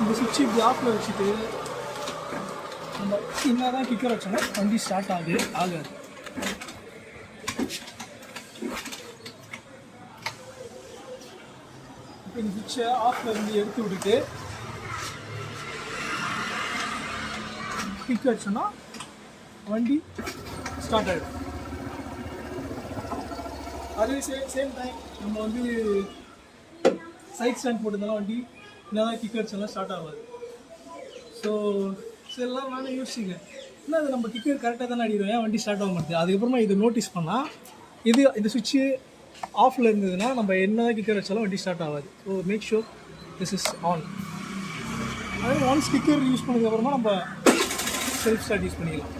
இந்த சுவிட்ச் இப்படி ஆஃபில் வச்சுட்டு நம்ம என்ன தான் கிக்கர் வச்சோன்னா வண்டி ஸ்டார்ட் ஆகாது. இப்போ இந்த சுவிட்சை ஆஃபில் இருந்து எடுத்து விட்டுட்டு கிக் அடிச்சோன்னா வண்டி ஸ்டார்ட் ஆகிடும். அதே சேம் டைம் நம்ம வந்து சைட் ஸ்டாண்ட் போட்டிருந்தாலும் வண்டி என்ன தான் கிக் அடிச்சாலும் ஸ்டார்ட் ஆகாது. ஸோ எல்லாம் நானும் யோசிச்சிங்க என்ன அது நம்ம கிக்கர் கரெக்டாக தானே அடிக்கிறோம், ஏன் வண்டி ஸ்டார்ட் ஆக மாட்டேது. அதுக்கப்புறமா இது நோட்டீஸ் பண்ணால் இந்த சுவிட்சு ஆஃபில் இருந்ததுன்னா நம்ம என்ன தான் கிக்கர் வச்சாலும் வண்டி ஸ்டார்ட் ஆகாது. So make sure this is on. அதே ஒன்ஸ் கிக்கர் யூஸ் பண்ணதுக்கப்புறமா நம்ம செல்ஃப் ஸ்டார்ட் யூஸ் பண்ணிக்கலாம்.